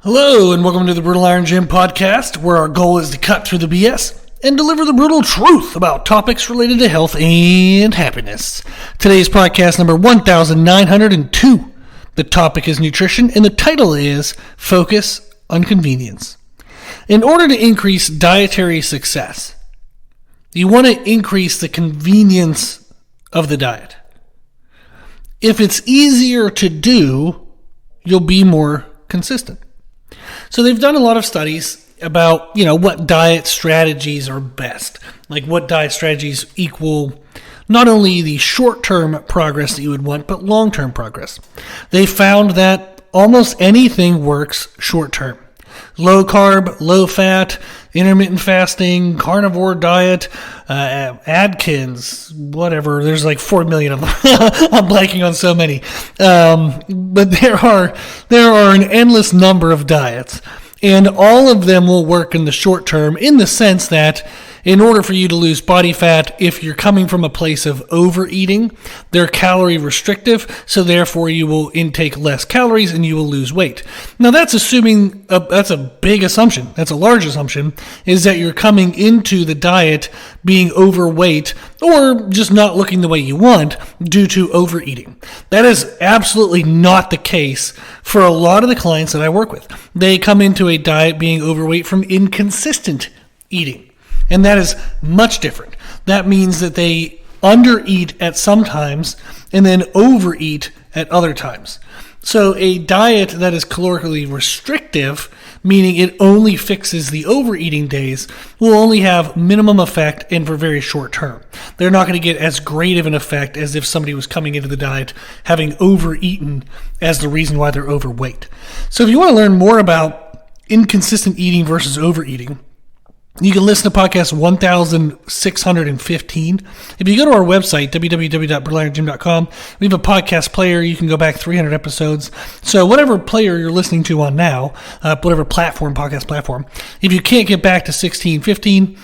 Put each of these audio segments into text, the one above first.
Hello, and welcome to the Brutal Iron Gym podcast, where our goal is to cut through the BS and deliver the brutal truth about topics related to health and happiness. Today's podcast number 1902. The topic is nutrition, and the title is Focus on Convenience. In order to increase dietary success, you want to increase the convenience of the diet. If it's easier to do, you'll be more consistent. So they've done a lot of studies about, what diet strategies are best. Like what diet strategies equal not only the short-term progress that you would want, but long-term progress. They found that almost anything works short-term. Low carb, low fat, intermittent fasting, carnivore diet, Atkins, whatever. There's like 4 million of them. I'm blanking on so many. But there are an endless number of diets, and all of them will work in the short term in the sense that in order for you to lose body fat, if you're coming from a place of overeating, they're calorie restrictive, so therefore you will intake less calories and you will lose weight. Now that's assuming, that's a big assumption, that's a large assumption, is that you're coming into the diet being overweight or just not looking the way you want due to overeating. That is absolutely not the case for a lot of the clients that I work with. They come into a diet being overweight from inconsistent eating. And that is much different. That means that they undereat at some times and then overeat at other times. So a diet that is calorically restrictive, meaning it only fixes the overeating days, will only have minimum effect and for very short term. They're not going to get as great of an effect as if somebody was coming into the diet having overeaten as the reason why they're overweight. So if you want to learn more about inconsistent eating versus overeating, you can listen to podcast 1615. If you go to our website, www.brutalirongym.com, we have a podcast player. You can go back 300 episodes. So whatever player you're listening to on now, whatever podcast platform, if you can't get back to 1615,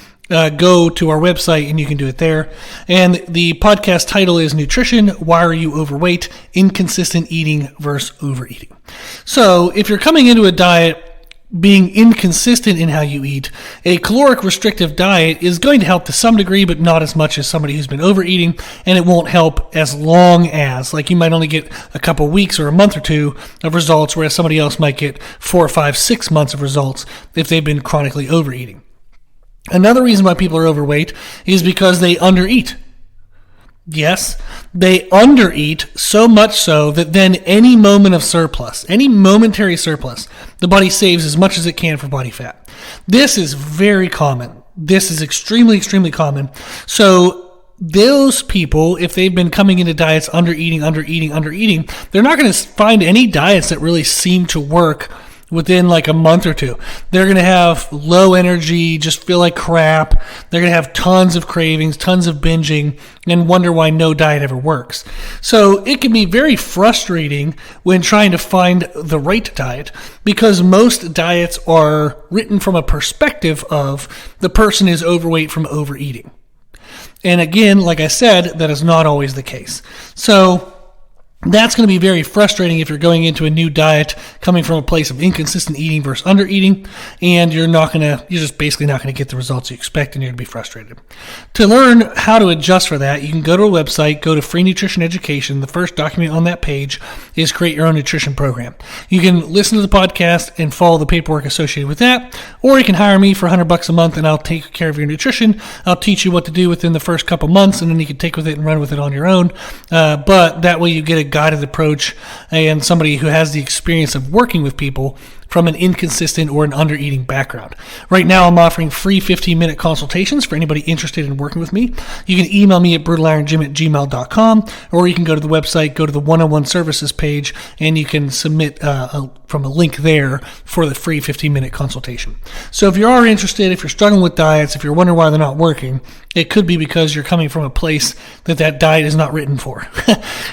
go to our website and you can do it there. And the podcast title is Nutrition, Why Are You Overweight? Inconsistent Eating versus Overeating. So if you're coming into a diet being inconsistent in how you eat, a caloric restrictive diet is going to help to some degree, but not as much as somebody who's been overeating, and it won't help as long as, like you might only get a couple weeks or a month or two of results, whereas somebody else might get 4, 5, 6 months of results if they've been chronically overeating. Another reason why people are overweight is because they undereat. Yes, they undereat so much so that then any moment of surplus, any momentary surplus, the body saves as much as it can for body fat. This is very common. This is extremely, extremely common. So those people, if they've been coming into diets undereating, they're not going to find any diets that really seem to work within like a month or two. They're going to have low energy, just feel like crap. They're going to have tons of cravings, tons of binging, and wonder why no diet ever works. So it can be very frustrating when trying to find the right diet, because most diets are written from a perspective of the person is overweight from overeating. And again, like I said, that is not always the case. So that's going to be very frustrating if you're going into a new diet coming from a place of inconsistent eating versus undereating, and you're just basically not going to get the results you expect, and you're going to be frustrated. To learn how to adjust for that, you can go to our website, go to Free Nutrition Education. The first document on that page is Create Your Own Nutrition Program. You can listen to the podcast and follow the paperwork associated with that, or you can hire me for $100 a month, and I'll take care of your nutrition. I'll teach you what to do within the first couple months, and then you can take with it and run with it on your own. But that way you get a guided approach and somebody who has the experience of working with people from an inconsistent or an undereating background. Right now, I'm offering free 15-minute consultations for anybody interested in working with me. You can email me at brutalirongym@gmail.com, or you can go to the website, go to the one-on-one services page, and you can submit from a link there for the free 15-minute consultation. So if you are interested, if you're struggling with diets, if you're wondering why they're not working, it could be because you're coming from a place that diet is not written for.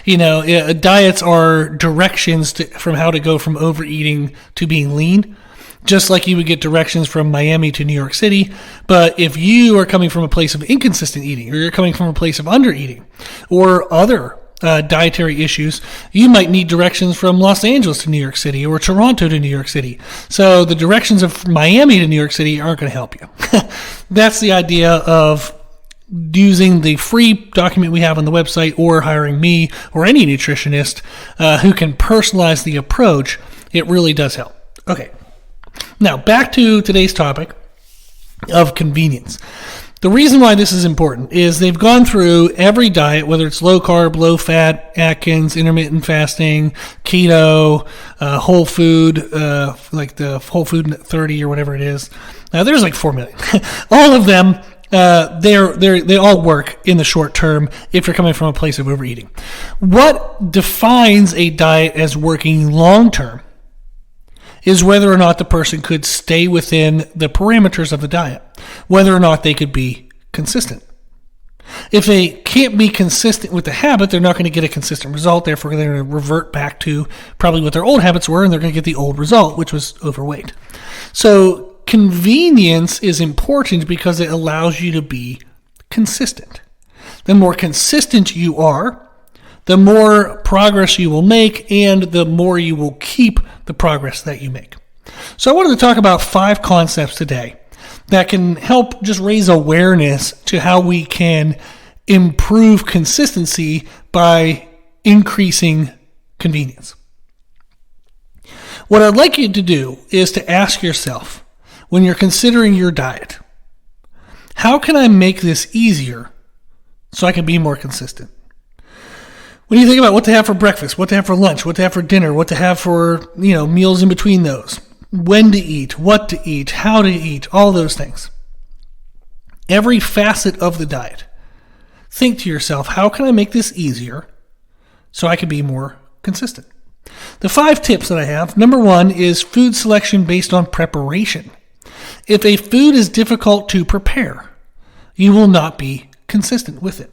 Diets are directions from how to go from overeating to being lean, just like you would get directions from Miami to New York City. But if you are coming from a place of inconsistent eating, or you're coming from a place of undereating, or other dietary issues, you might need directions from Los Angeles to New York City or Toronto to New York City. So the directions of Miami to New York City aren't going to help you. That's the idea of using the free document we have on the website or hiring me or any nutritionist who can personalize the approach. It really does help. Okay. Now, back to today's topic of convenience. The reason why this is important is they've gone through every diet, whether it's low carb, low fat, Atkins, intermittent fasting, keto, whole food, like the whole food 30 or whatever it is. There's like 4 million. All of them, they all work in the short term if you're coming from a place of overeating. What defines a diet as working long term is whether or not the person could stay within the parameters of the diet, whether or not they could be consistent. If they can't be consistent with the habit, they're not going to get a consistent result. Therefore, they're going to revert back to probably what their old habits were, and they're going to get the old result, which was overweight. So convenience is important because it allows you to be consistent. The more consistent you are, the more progress you will make, and the more you will keep the progress that you make. So I wanted to talk about 5 concepts today that can help just raise awareness to how we can improve consistency by increasing convenience. What I'd like you to do is to ask yourself, when you're considering your diet, how can I make this easier so I can be more consistent? When you think about what to have for breakfast, what to have for lunch, what to have for dinner, what to have for, meals in between those, when to eat, what to eat, how to eat, all those things. Every facet of the diet. Think to yourself, how can I make this easier so I can be more consistent? The 5 tips that I have, number 1 is food selection based on preparation. If a food is difficult to prepare, you will not be consistent with it.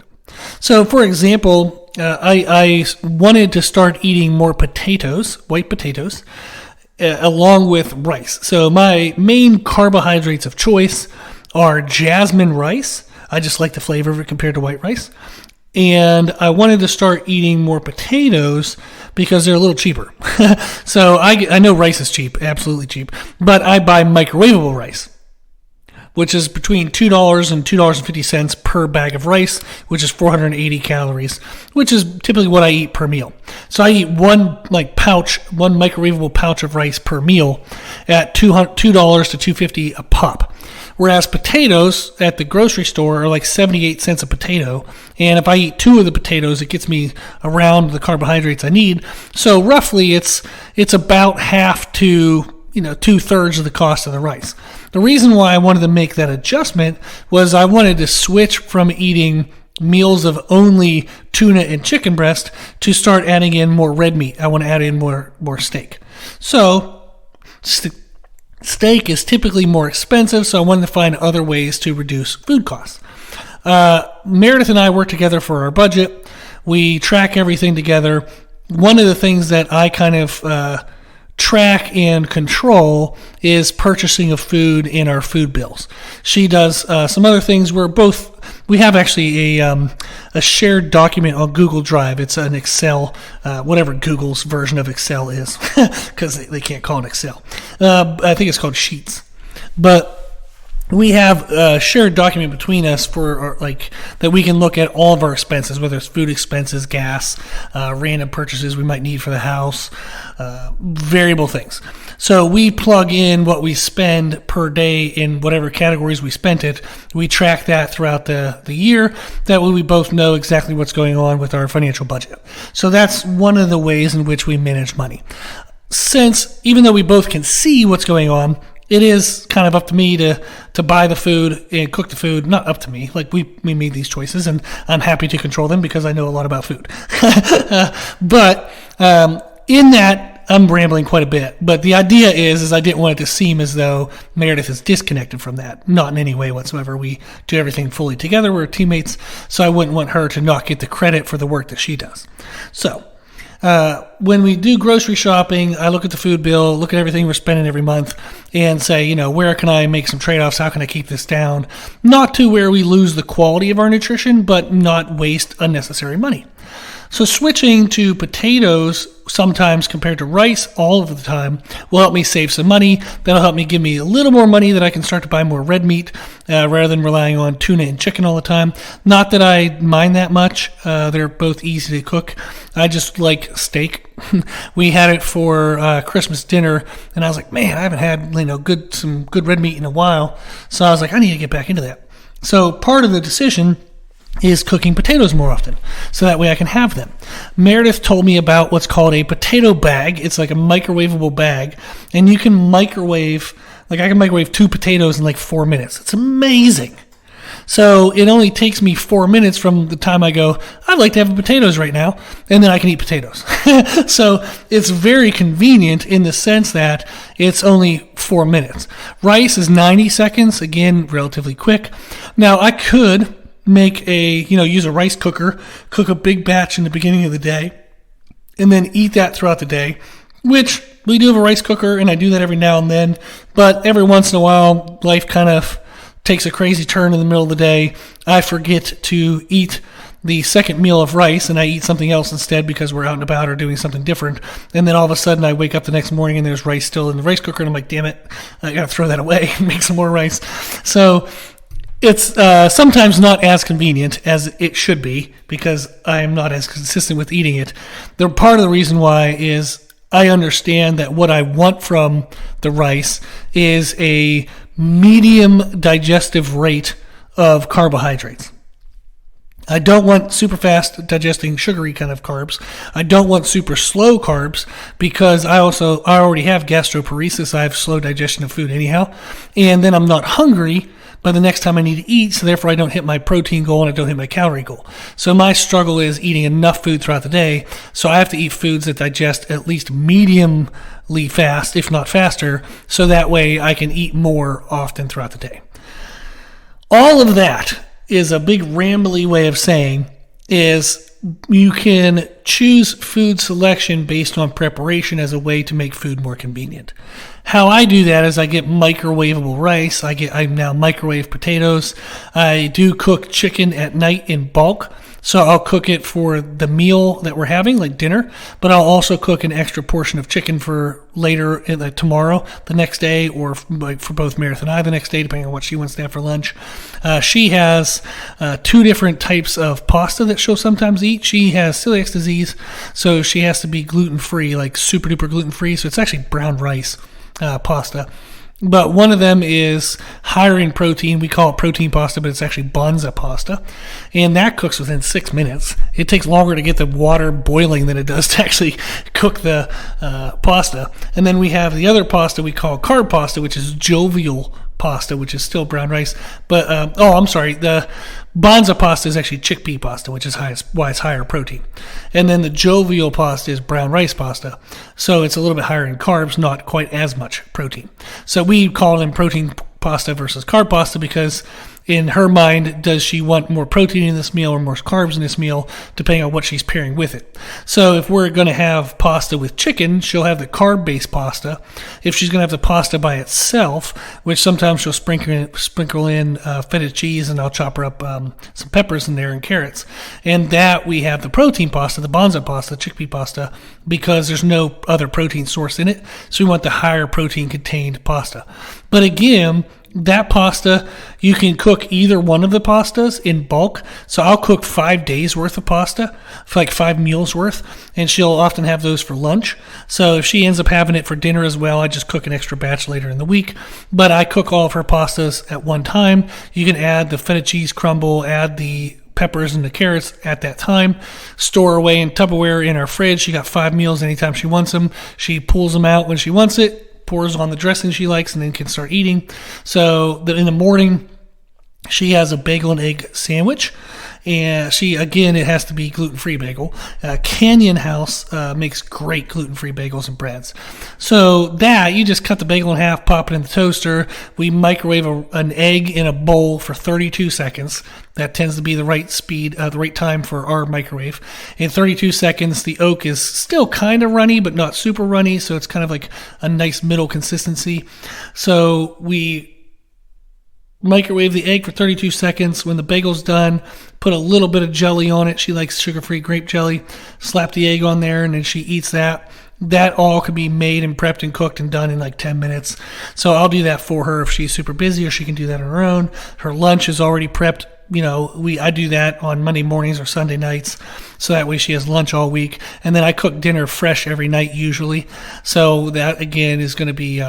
So, for example, I wanted to start eating more potatoes, white potatoes, along with rice. So my main carbohydrates of choice are jasmine rice. I just like the flavor of it compared to white rice. And I wanted to start eating more potatoes because they're a little cheaper. So I know rice is cheap, absolutely cheap, but I buy microwavable rice, which is between $2 and $2.50 per bag of rice, which is 480 calories, which is typically what I eat per meal. So I eat one microwavable pouch of rice per meal at $2 to $2.50 a pop. Whereas potatoes at the grocery store are like 78 cents a potato. And if I eat 2 of the potatoes, it gets me around the carbohydrates I need. So roughly it's about half to 2/3 of the cost of the rice. The reason why I wanted to make that adjustment was I wanted to switch from eating meals of only tuna and chicken breast to start adding in more red meat. I want to add in more steak. So steak is typically more expensive, so I wanted to find other ways to reduce food costs. Meredith and I work together for our budget. We track everything together. One of the things that I kind of track and control is purchasing of food in our food bills. She does some other things. We have actually a shared document on Google Drive. It's an Excel, whatever Google's version of Excel is, because they can't call it Excel. I think it's called Sheets. But we have a shared document between us for that we can look at all of our expenses, whether it's food expenses, gas, random purchases we might need for the house, variable things. So we plug in what we spend per day in whatever categories we spent it. We track that throughout the year. That way we both know exactly what's going on with our financial budget. So that's one of the ways in which we manage money. Since even though we both can see what's going on, it is kind of up to me to buy the food and cook the food. Not up to me. We made these choices, and I'm happy to control them because I know a lot about food. But in that, I'm rambling quite a bit. But the idea is I didn't want it to seem as though Meredith is disconnected from that. Not in any way whatsoever. We do everything fully together. We're teammates, so I wouldn't want her to not get the credit for the work that she does. So when we do grocery shopping, I look at the food bill, look at everything we're spending every month, and say, where can I make some trade-offs? How can I keep this down? Not to where we lose the quality of our nutrition, but not waste unnecessary money. So switching to potatoes sometimes compared to rice all of the time will help me save some money. That'll help me give me a little more money that I can start to buy more red meat rather than relying on tuna and chicken all the time. Not that I mind that much. They're both easy to cook. I just like steak. We had it for Christmas dinner, and I was like, man, I haven't had some good red meat in a while. So I was like, I need to get back into that. So part of the decision is cooking potatoes more often, so that way I can have them. Meredith told me about what's called a potato bag. It's like a microwavable bag, and you can microwave, I can microwave 2 potatoes in 4 minutes. It's amazing. So it only takes me 4 minutes from the time I go, I'd like to have potatoes right now, and then I can eat potatoes. So it's very convenient in the sense that it's only 4 minutes. Rice is 90 seconds, again, relatively quick. Now I could make use a rice cooker, cook a big batch in the beginning of the day, and then eat that throughout the day, which we do have a rice cooker, and I do that every now and then, but every once in a while, life kind of takes a crazy turn in the middle of the day. I forget to eat the second meal of rice, and I eat something else instead because we're out and about or doing something different, and then all of a sudden I wake up the next morning and there's rice still in the rice cooker, and I'm like, damn it, I gotta throw that away and make some more rice. So it's sometimes not as convenient as it should be because I am not as consistent with eating it. Part of the reason why is I understand that what I want from the rice is a medium digestive rate of carbohydrates. I don't want super fast digesting sugary kind of carbs. I don't want super slow carbs because I already have gastroparesis. I have slow digestion of food anyhow. And then I'm not hungry by the next time I need to eat, so therefore I don't hit my protein goal and I don't hit my calorie goal. So my struggle is eating enough food throughout the day, so I have to eat foods that digest at least mediumly fast, if not faster, so that way I can eat more often throughout the day. All of that is a big rambly way of saying is you can choose food selection based on preparation as a way to make food more convenient. How I do that is I get microwavable rice. I now microwave potatoes. I do cook chicken at night in bulk. So I'll cook it for the meal that we're having, like dinner, but I'll also cook an extra portion of chicken for later, tomorrow, the next day, or for both Meredith and I the next day, depending on what she wants to have for lunch. She has 2 different types of pasta that she'll sometimes eat. She has celiac disease, so she has to be gluten-free, like super duper gluten-free. So it's actually brown rice pasta. But one of them is higher in protein. We call it protein pasta, but it's actually Banza pasta. And that cooks within 6 minutes. It takes longer to get the water boiling than it does to actually cook the pasta. And then we have the other pasta we call carb pasta, which is jovial pasta, which is still brown rice. But, the Banza pasta is actually chickpea pasta, which is why it's higher protein. And then the jovial pasta is brown rice pasta. So it's a little bit higher in carbs, not quite as much protein. So we call them protein pasta versus carb pasta because in her mind, does she want more protein in this meal or more carbs in this meal, depending on what she's pairing with it. So if we're going to have pasta with chicken, she'll have the carb-based pasta. If she's going to have the pasta by itself, which sometimes she'll sprinkle in feta cheese, and I'll chop her up some peppers in there and carrots. And that we have the protein pasta, the Banza pasta, chickpea pasta, because there's no other protein source in it. So we want the higher protein contained pasta. But again, that pasta, you can cook either one of the pastas in bulk. So I'll cook 5 days worth of pasta, like 5 meals worth, and she'll often have those for lunch. So if she ends up having it for dinner as well, I just cook an extra batch later in the week. But I cook all of her pastas at one time. You can add the feta cheese crumble, add the peppers and the carrots at that time, store away in Tupperware in our fridge. She got 5 meals anytime she wants them. She pulls them out when she wants it, pours on the dressing she likes, and then can start eating. So in the morning, she has a bagel and egg sandwich. And it has to be gluten-free bagel. Canyon House makes great gluten-free bagels and breads. So that, you just cut the bagel in half, pop it in the toaster. We microwave an egg in a bowl for 32 seconds. That tends to be the right speed, the right time for our microwave. In 32 seconds, the yolk is still kind of runny, but not super runny, so it's kind of like a nice middle consistency. So we microwave the egg for 32 seconds. When the bagel's done, put a little bit of jelly on it. She likes sugar-free grape jelly. Slap the egg on there, and then she eats that. That all could be made and prepped and cooked and done in like 10 minutes. So I'll do that for her if she's super busy, or she can do that on her own. Her lunch is already prepped. I do that on Monday mornings or Sunday nights, so that way she has lunch all week. And then I cook dinner fresh every night usually. So that again is going to be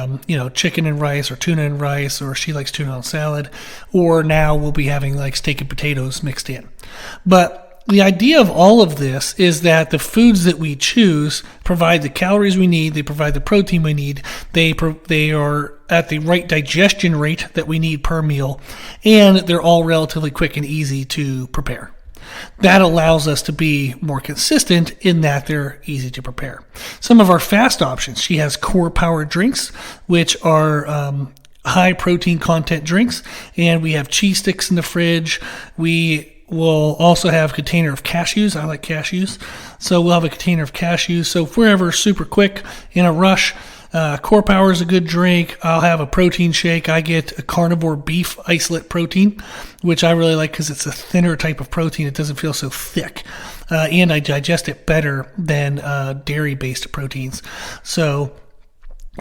chicken and rice, or tuna and rice, or she likes tuna on salad, or now we'll be having like steak and potatoes mixed in. But the idea of all of this is that the foods that we choose provide the calories we need, they provide the protein we need, they are at the right digestion rate that we need per meal, and they're all relatively quick and easy to prepare. That allows us to be more consistent in that they're easy to prepare. Some of our fast options, she has Core Power drinks, which are high protein content drinks, and we have cheese sticks in the fridge. We'll also have a container of cashews. I like cashews. So we'll have a container of cashews. So if we're ever super quick in a rush, Core Power is a good drink. I'll have a protein shake. I get a carnivore beef isolate protein, which I really like because it's a thinner type of protein. It doesn't feel so thick. And I digest it better than dairy-based proteins. So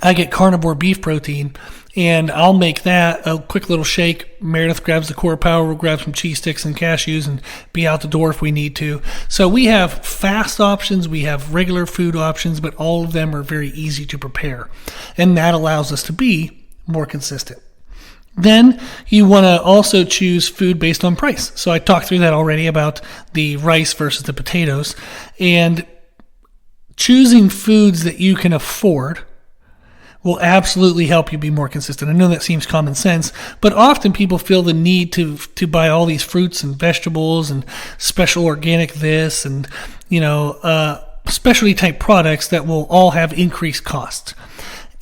I get carnivore beef protein, and I'll make that a quick little shake. Meredith grabs the Core Power, we'll grab some cheese sticks and cashews and be out the door if we need to. So we have fast options, we have regular food options, but all of them are very easy to prepare. And that allows us to be more consistent. Then you want to also choose food based on price. So I talked through that already about the rice versus the potatoes. And choosing foods that you can afford will absolutely help you be more consistent. I know that seems common sense, but often people feel the need to buy all these fruits and vegetables and special organic this and, specialty type products that will all have increased costs.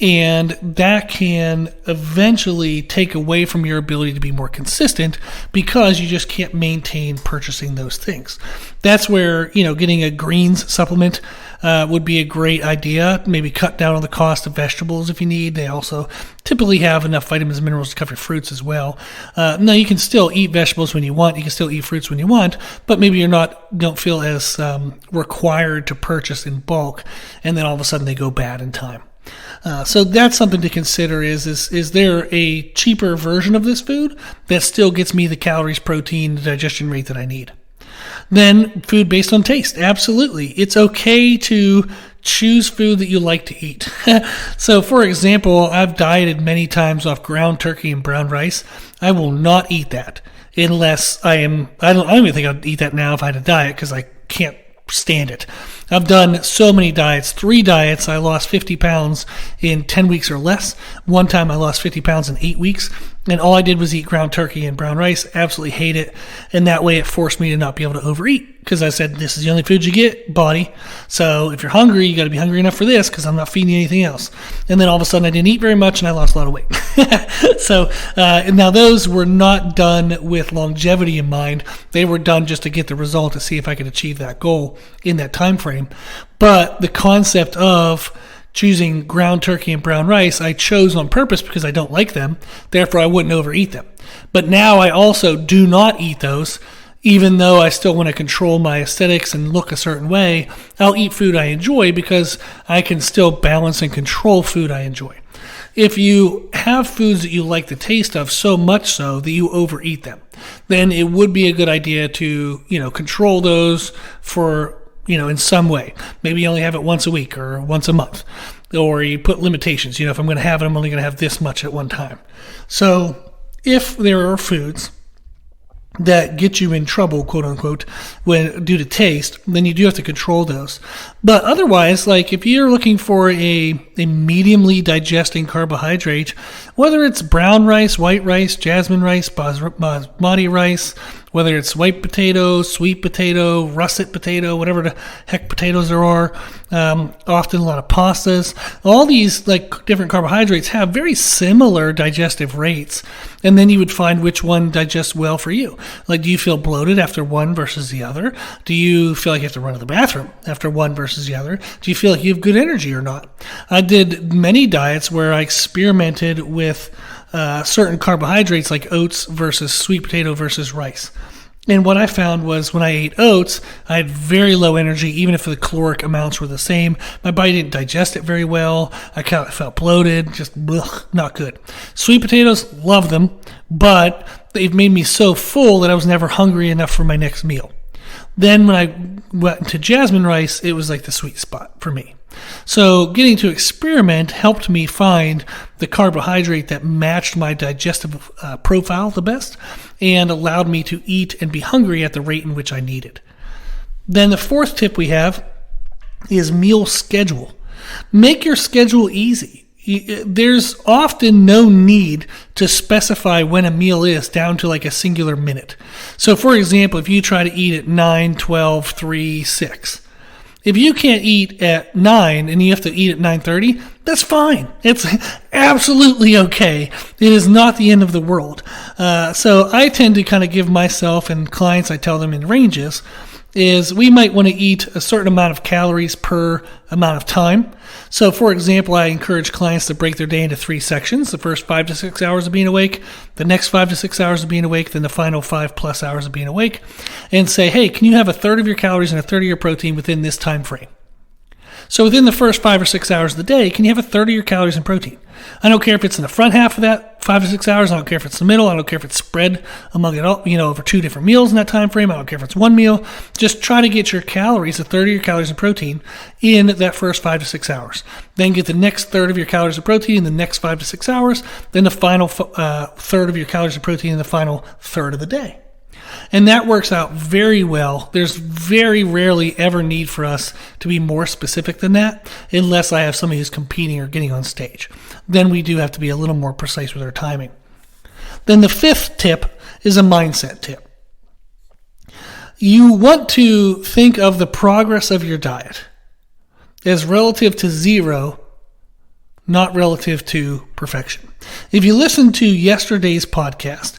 And that can eventually take away from your ability to be more consistent because you just can't maintain purchasing those things. That's where, getting a greens supplement would be a great idea. Maybe cut down on the cost of vegetables if you need. They also typically have enough vitamins and minerals to cover fruits as well. Now, you can still eat vegetables when you want. You can still eat fruits when you want, but maybe don't feel as required to purchase in bulk, and then all of a sudden they go bad in time. So that's something to consider is there a cheaper version of this food that still gets me the calories, protein, the digestion rate that I need? Then food based on taste. Absolutely. It's okay to choose food that you like to eat. So for example, I've dieted many times off ground turkey and brown rice. I will not eat that unless I don't even think I'd eat that now if I had a diet because I can't stand it. I've done so many diets, 3 diets. I lost 50 pounds in 10 weeks or less. One time I lost 50 pounds in 8 weeks, and all I did was eat ground turkey and brown rice. Absolutely hate it. And that way it forced me to not be able to overeat because I said, this is the only food you get, body. So if you're hungry, you got to be hungry enough for this because I'm not feeding you anything else. And then all of a sudden I didn't eat very much and I lost a lot of weight. So now those were not done with longevity in mind. They were done just to get the result to see if I could achieve that goal in that time frame. But the concept of choosing ground turkey and brown rice, I chose on purpose because I don't like them. Therefore, I wouldn't overeat them. But now I also do not eat those, even though I still want to control my aesthetics and look a certain way. I'll eat food I enjoy because I can still balance and control food I enjoy. If you have foods that you like the taste of so much so that you overeat them, then it would be a good idea to, control those for, in some way. Maybe you only have it once a week or once a month, or you put limitations. If I'm going to have it, I'm only going to have this much at one time. So if there are foods that get you in trouble, quote unquote, due to taste, then you do have to control those. But otherwise, like if you're looking for a mediumly digesting carbohydrate, whether it's brown rice, white rice, jasmine rice, basmati rice, whether it's white potato, sweet potato, russet potato, whatever the heck potatoes there are, often a lot of pastas. All these like different carbohydrates have very similar digestive rates, and then you would find which one digests well for you. Like, do you feel bloated after one versus the other? Do you feel like you have to run to the bathroom after one versus the other? Do you feel like you have good energy or not? I did many diets where I experimented with certain carbohydrates like oats versus sweet potato versus rice. And what I found was when I ate oats, I had very low energy, even if the caloric amounts were the same. My body didn't digest it very well. I kind of felt bloated, just not good. Sweet potatoes, love them, but they've made me so full that I was never hungry enough for my next meal. Then when I went to jasmine rice, it was like the sweet spot for me. So getting to experiment helped me find the carbohydrate that matched my digestive profile the best and allowed me to eat and be hungry at the rate in which I needed. Then the fourth tip we have is meal schedule. Make your schedule easy. There's often no need to specify when a meal is down to like a singular minute. So for example, if you try to eat at 9, 12, 3, 6, if you can't eat at 9 and you have to eat at 9:30, that's fine. It's absolutely okay. It is not the end of the world. So I tend to kind of give myself and clients, I tell them in ranges, is we might want to eat a certain amount of calories per amount of time. So, for example, I encourage clients to break their day into 3 sections. The first 5 to 6 hours of being awake, the next 5 to 6 hours of being awake, then the final 5+ hours of being awake, and say, hey, can you have a third of your calories and a third of your protein within this time frame? So within the first 5 or 6 hours of the day, can you have a third of your calories and protein? I don't care if it's in the front half of that 5 to 6 hours. I don't care if it's the middle. I don't care if it's spread among it all, over 2 different meals in that time frame. I don't care if it's one meal. Just try to get your calories, a third of your calories and protein in that first 5 to 6 hours. Then get the next third of your calories of protein in the next 5 to 6 hours. Then the final third of your calories of protein in the final third of the day. And that works out very well. There's very rarely ever need for us to be more specific than that, unless I have somebody who's competing or getting on stage. Then we do have to be a little more precise with our timing. Then the fifth tip is a mindset tip. You want to think of the progress of your diet as relative to 0, not relative to perfection. If you listen to yesterday's podcast,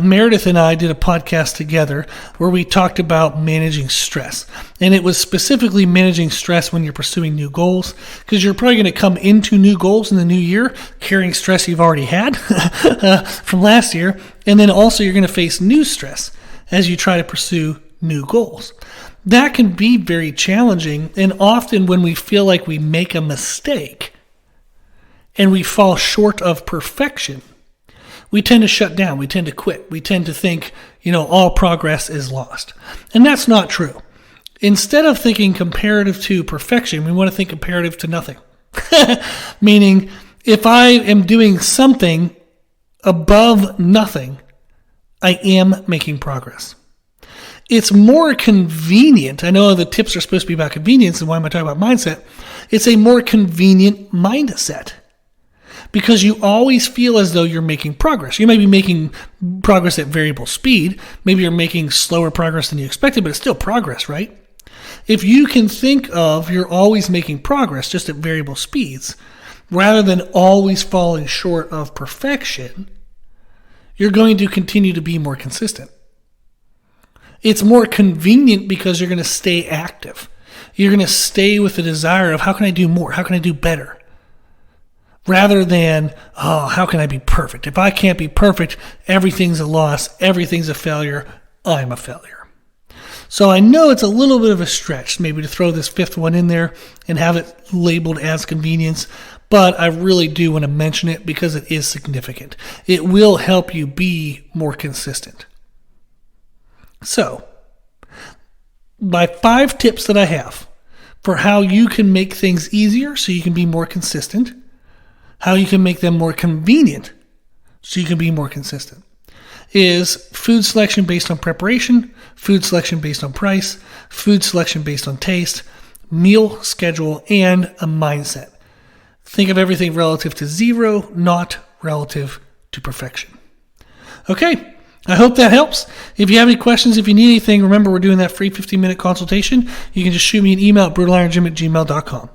Meredith and I did a podcast together where we talked about managing stress. And it was specifically managing stress when you're pursuing new goals, because you're probably going to come into new goals in the new year carrying stress you've already had from last year. And then also you're going to face new stress as you try to pursue new goals. That can be very challenging. And often when we feel like we make a mistake and we fall short of perfection, we tend to shut down. We tend to quit. We tend to think, all progress is lost. And that's not true. Instead of thinking comparative to perfection, we want to think comparative to nothing. Meaning, if I am doing something above nothing, I am making progress. It's more convenient. I know the tips are supposed to be about convenience, and why am I talking about mindset? It's a more convenient mindset, because you always feel as though you're making progress. You may be making progress at variable speed. Maybe you're making slower progress than you expected, but it's still progress, right? If you can think of you're always making progress just at variable speeds, rather than always falling short of perfection, you're going to continue to be more consistent. It's more convenient because you're going to stay active. You're going to stay with the desire of how can I do more? How can I do better? Rather than, how can I be perfect? If I can't be perfect, everything's a loss, everything's a failure, I'm a failure. So I know it's a little bit of a stretch maybe to throw this fifth one in there and have it labeled as convenience, but I really do want to mention it because it is significant. It will help you be more consistent. So, my 5 tips that I have for how you can make things easier so you can be more consistent, how you can make them more convenient so you can be more consistent, is food selection based on preparation, food selection based on price, food selection based on taste, meal schedule, and a mindset. Think of everything relative to 0, not relative to perfection. Okay, I hope that helps. If you have any questions, if you need anything, remember we're doing that free 15-minute consultation. You can just shoot me an email at brutalirongym@gmail.com.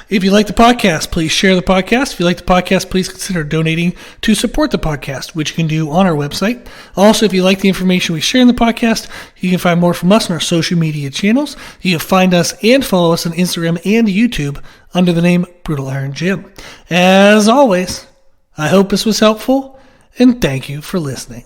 If you like the podcast, please share the podcast. If you like the podcast, please consider donating to support the podcast, which you can do on our website. Also, if you like the information we share in the podcast, you can find more from us on our social media channels. You can find us and follow us on Instagram and YouTube under the name Brutal Iron Gym. As always, I hope this was helpful, and thank you for listening.